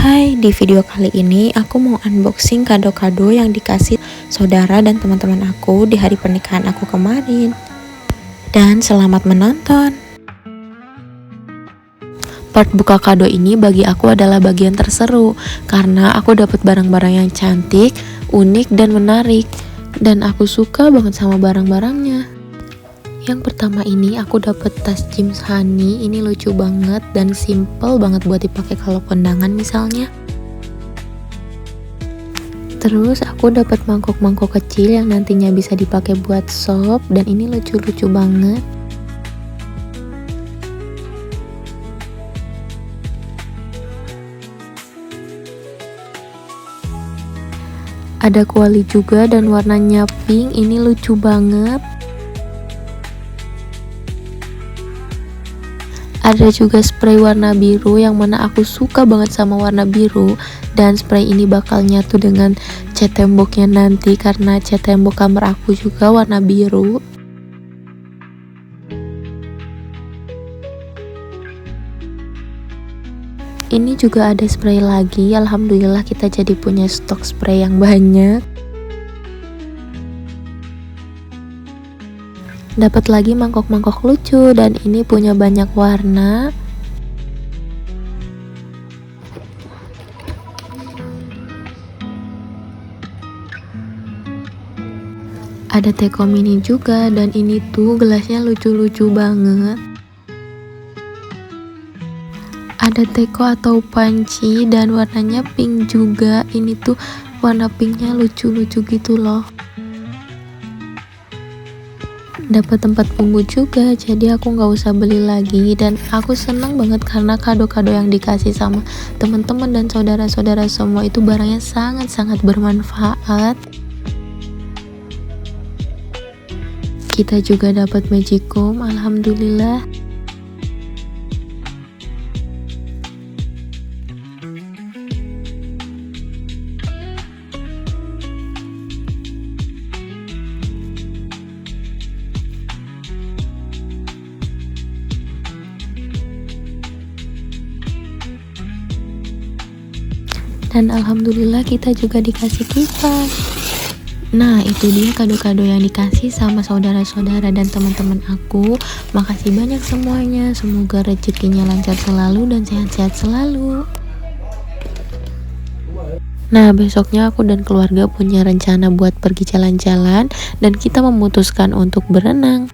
Hai, di video kali ini aku mau unboxing kado-kado yang dikasih saudara dan teman-teman aku di hari pernikahan aku kemarin. Dan selamat menonton. Part buka kado ini bagi aku adalah bagian terseru karena aku dapat barang-barang yang cantik, unik dan menarik. Dan aku suka banget sama barang-barangnya. Yang pertama ini aku dapat tas jeans Honey. Ini lucu banget dan simple banget buat dipakai kalau kondangan misalnya. Terus aku dapat mangkok-mangkok kecil yang nantinya bisa dipakai buat sop, dan ini lucu-lucu banget. Ada kuali juga dan warnanya pink, ini lucu banget. Ada juga spray warna biru yang mana aku suka banget sama warna biru, dan spray ini bakal nyatu dengan cat temboknya nanti karena cat tembok kamar aku juga warna biru. Ini juga ada spray lagi, alhamdulillah kita jadi punya stok spray yang banyak. Dapat lagi mangkok-mangkok lucu dan ini punya banyak warna. Ada teko mini juga dan ini tuh gelasnya lucu-lucu banget. Ada teko atau panci dan warnanya pink juga. Ini tuh warna pinknya lucu-lucu gitu loh. Dapat tempat pungut juga, jadi aku nggak usah beli lagi. Dan aku senang banget karena kado-kado yang dikasih sama teman-teman dan saudara-saudara semua itu barangnya sangat-sangat bermanfaat. Kita juga dapat magicom, alhamdulillah. Dan alhamdulillah kita juga dikasih kipas. Nah, itu dia kado-kado yang dikasih sama saudara-saudara dan teman-teman aku. Makasih banyak semuanya. Semoga rezekinya lancar selalu dan sehat-sehat selalu. Nah, besoknya aku dan keluarga punya rencana buat pergi jalan-jalan dan kita memutuskan untuk berenang.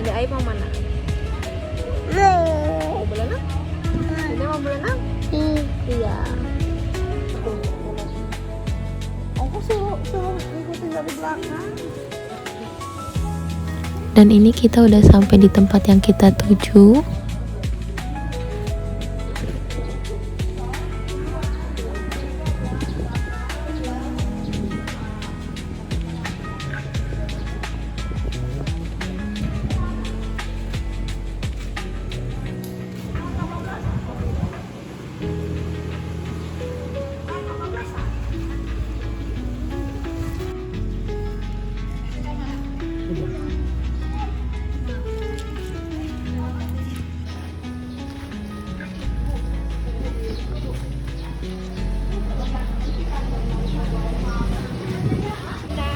Ada air mau mana? Mau berenang? Ada mau berenang? Iya. Aku suruh ikutin dari belakang. Dan ini kita udah sampai di tempat yang kita tuju.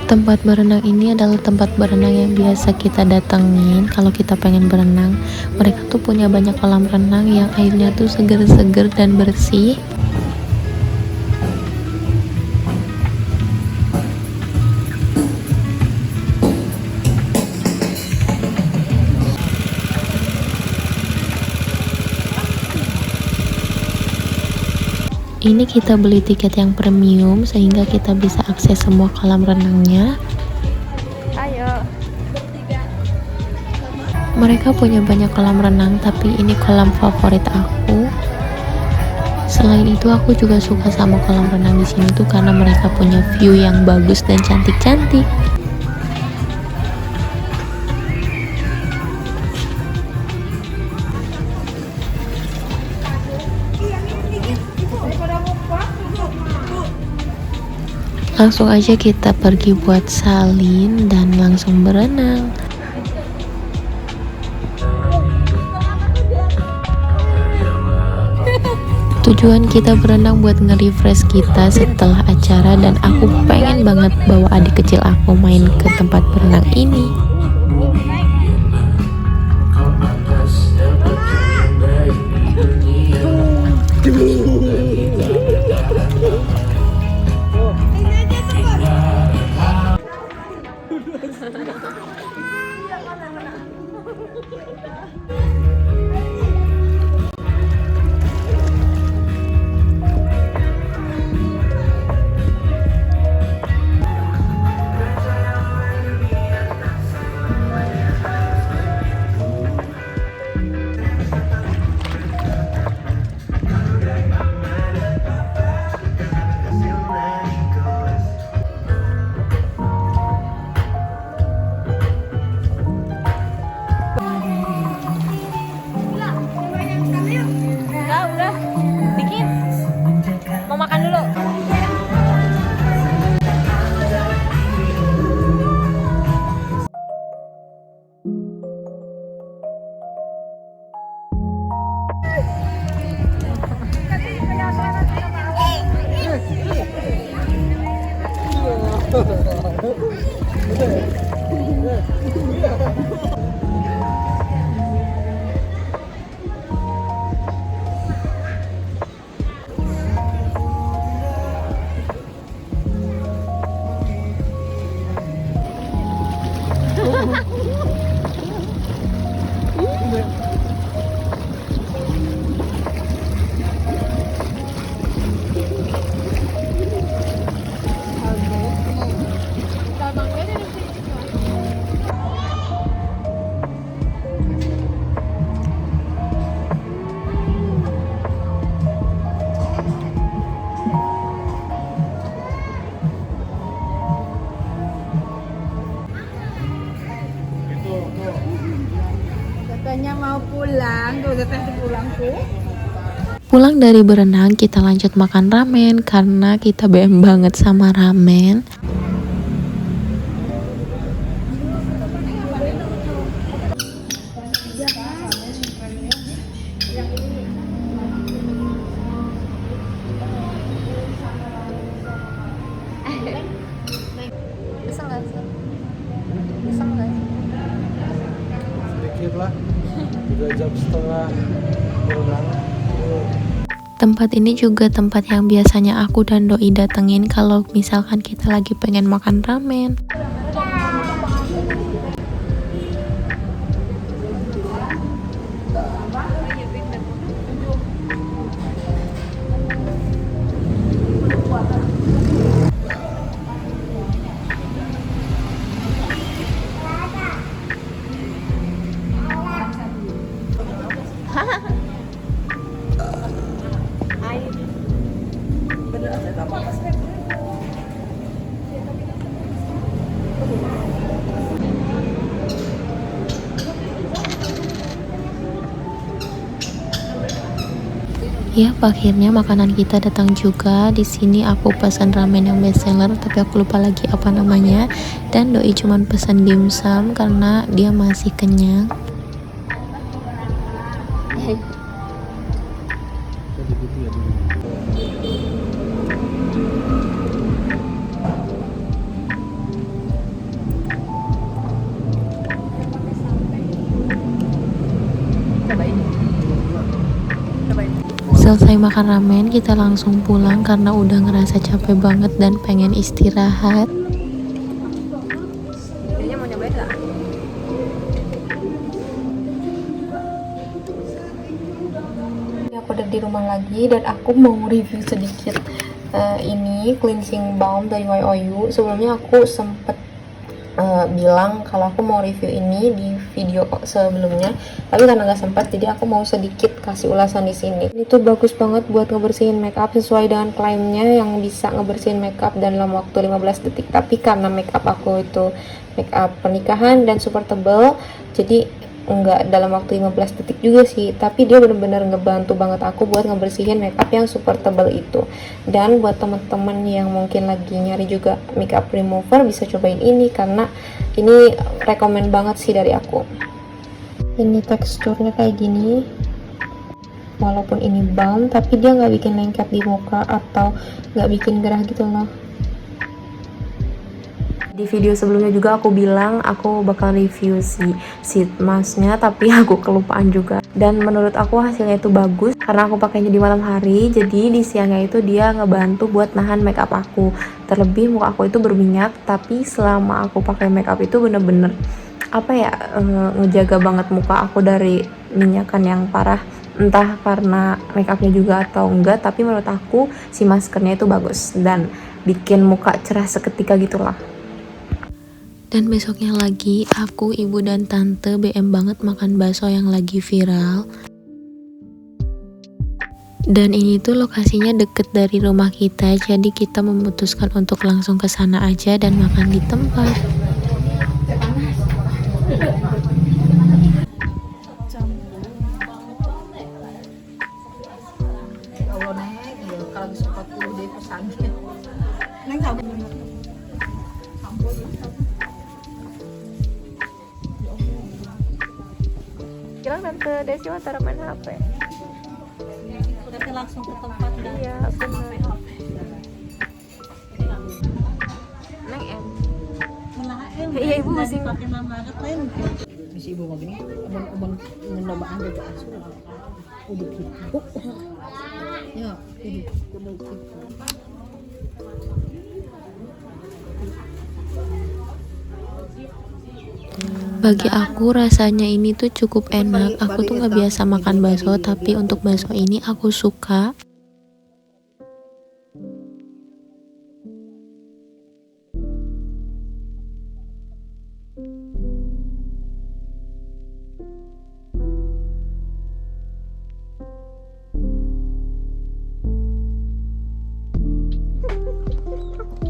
Tempat berenang ini adalah tempat berenang yang biasa kita datengin kalau kita pengen berenang. Mereka tuh punya banyak kolam renang yang airnya tuh seger-seger dan bersih. Ini kita beli tiket yang premium sehingga kita bisa akses semua kolam renangnya. Ayo. Mereka punya banyak kolam renang, tapi ini kolam favorit aku. Selain itu aku juga suka sama kolam renang di sini tuh karena mereka punya view yang bagus dan cantik-cantik. Langsung aja kita pergi buat salin dan langsung berenang. Tujuan kita berenang buat nge-refresh kita setelah acara, dan aku pengen banget bawa adik kecil aku main ke tempat berenang ini. Katanya mau pulang, tuh katanya pulang tuh. Pulang dari berenang, kita lanjut makan ramen karena kita BM banget sama ramen. Sedikit lah, 3,5 jam berenang. Tempat ini juga tempat yang biasanya aku dan Doi datengin kalau misalkan kita lagi pengen makan ramen. Ya, akhirnya makanan kita datang juga. Di sini aku pesan ramen yang best seller, tapi aku lupa lagi apa namanya. Dan Doi cuman pesan dimsum karena dia masih kenyang. Selesai makan ramen, kita langsung pulang karena udah ngerasa capek banget dan pengen istirahat. Kayaknya mau nyobain nggak? Aku udah di rumah lagi dan aku mau review sedikit ini cleansing balm dari YOU. Sebelumnya aku sempet bilang kalau aku mau review ini di video sebelumnya, tapi karena nggak sempat jadi aku mau sedikit kasih ulasan di sini. Ini tuh bagus banget buat ngebersihin makeup sesuai dengan klaimnya yang bisa ngebersihin makeup dalam waktu 15 detik. Tapi karena makeup aku itu makeup pernikahan dan super tebal, jadi enggak dalam waktu 15 detik juga sih, tapi dia bener-bener ngebantu banget aku buat ngebersihin makeup yang super tebal itu. Dan buat teman-teman yang mungkin lagi nyari juga makeup remover, bisa cobain ini karena ini rekomen banget sih dari aku. Ini teksturnya kayak gini, walaupun ini balm tapi dia nggak bikin lengket di muka atau nggak bikin gerah gitu loh. Di video sebelumnya juga aku bilang aku bakal review si sheet masknya, tapi aku kelupaan juga. Dan menurut aku hasilnya itu bagus karena aku pakainya di malam hari, jadi di siangnya itu dia ngebantu buat nahan makeup aku. Terlebih muka aku itu berminyak, tapi selama aku pakai makeup itu bener-bener ngejaga banget muka aku dari minyakan yang parah. Entah karena makeupnya juga atau enggak, tapi menurut aku si maskernya itu bagus dan bikin muka cerah seketika gitulah. Dan besoknya lagi, aku, ibu, dan tante BM banget makan bakso yang lagi viral. Dan ini tuh lokasinya deket dari rumah kita, jadi kita memutuskan untuk langsung ke sana aja dan makan di tempat. Kira tante Desi antara main HP. Udah langsung ke tempat dan Iya, benar. Neng em. Iya, ibu masih pakai nama lain. Misi ibu begini, umum menambah juga asuh. Udah gitu. Ya, udah gitu. Bagi aku rasanya ini tuh cukup enak. Aku tuh nggak biasa makan bakso, tapi untuk bakso ini aku suka.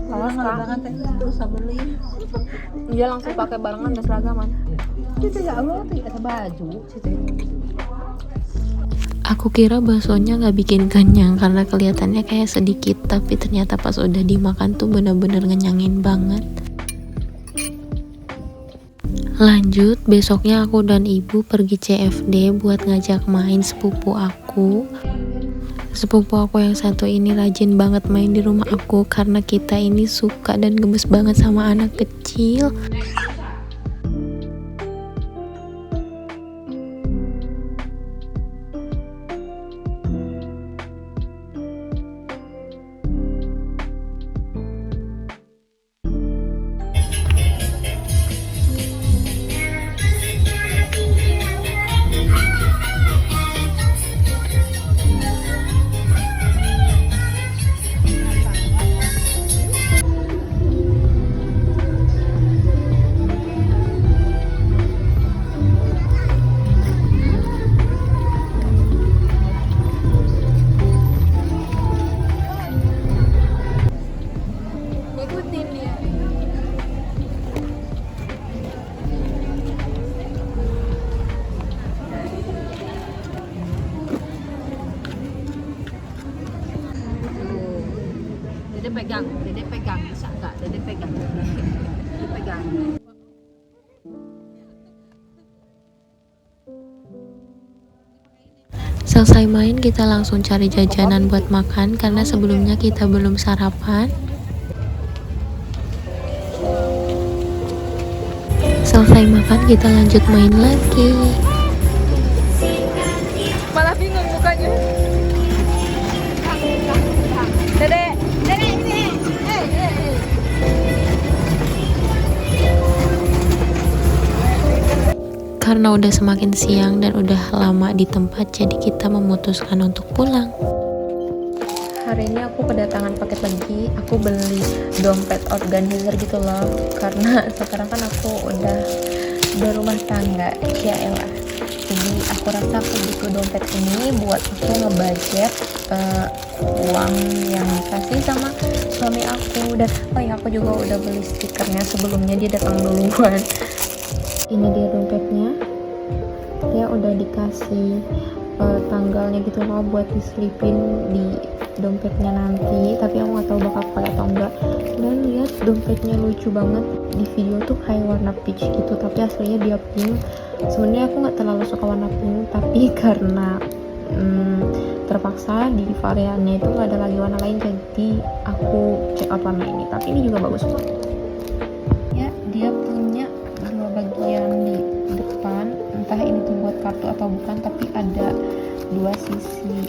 Orang lebaran teh terus beli. Dia langsung pakai barengan dan seragaman. Itu ya Allah, ada baju situ. Aku kira baksonya nggak bikin kenyang karena kelihatannya kayak sedikit, tapi ternyata pas udah dimakan tuh bener-bener ngenyangin banget. Lanjut, besoknya aku dan ibu pergi CFD buat ngajak main sepupu aku. Sepupu aku yang satu ini rajin banget main di rumah aku karena kita ini suka dan gemes banget sama anak kecil. Dede pegang, bisa enggak? Dede pegang. Dede pegang. Selesai main, kita langsung cari jajanan buat makan karena sebelumnya kita belum sarapan. Selesai makan, kita lanjut main lagi. Malah bingung mukanya. Dedek, dedek ini. Karena udah semakin siang dan udah lama di tempat, jadi kita memutuskan untuk pulang. hari ini aku kedatangan paket lagi. Aku beli dompet organizer gitu loh, karena sekarang kan aku udah berumah tangga, ya elah. Jadi aku rasa aku butuh dompet ini buat aku ngebudget uang yang dikasih sama suami aku. Dan oh ya, aku juga udah beli stikernya sebelumnya, dia datang duluan. Ini dia dompetnya, dia udah dikasih tanggalnya gitu loh buat diselipin di dompetnya nanti, tapi aku nggak tahu bakal pakai atau enggak. Dan lihat dompetnya lucu banget, di video tuh kayak warna peach gitu tapi aslinya dia pink. Sebenarnya aku nggak terlalu suka warna pink, tapi karena terpaksa di variannya itu nggak ada lagi warna lain, jadi aku check out warna ini. Tapi ini juga bagus kok ya, dia punya dua bagian di depan, entah ini tuh buat kartu atau bukan, tapi ada dua sisi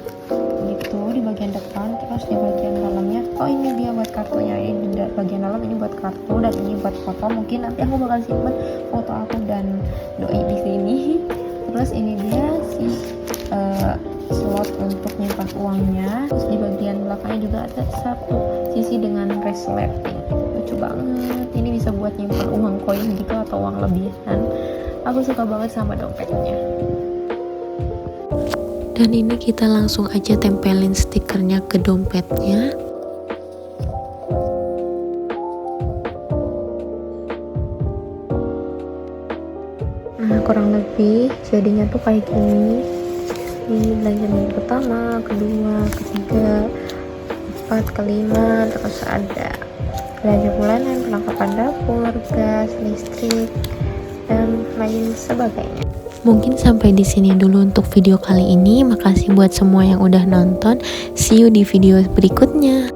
gitu di bagian depan, terus di bagian dalamnya oh ini dia buat kartunya. Ini di bagian dalam ini buat kartu dan ini buat foto. Mungkin nanti aku bakal simpan foto aku dan doi di sini. Terus ini dia si slot untuk nyimpan uangnya. Terus di bagian belakangnya juga ada satu sisi dengan resleting. Lucu banget, ini bisa buat nyimpan uang koin gitu atau uang lebihan. Aku suka banget sama dompetnya. Dan ini kita langsung aja tempelin stikernya ke dompetnya. Nah, kurang lebih jadinya tuh kayak gini. Ini belanja minggu pertama, kedua, ketiga, 4, kelima, terus ada belanja bulanan, perlengkapan dapur, gas, listrik, dan lain sebagainya. Mungkin sampai di sini dulu untuk video kali ini. Makasih buat semua yang udah nonton. See you di video berikutnya.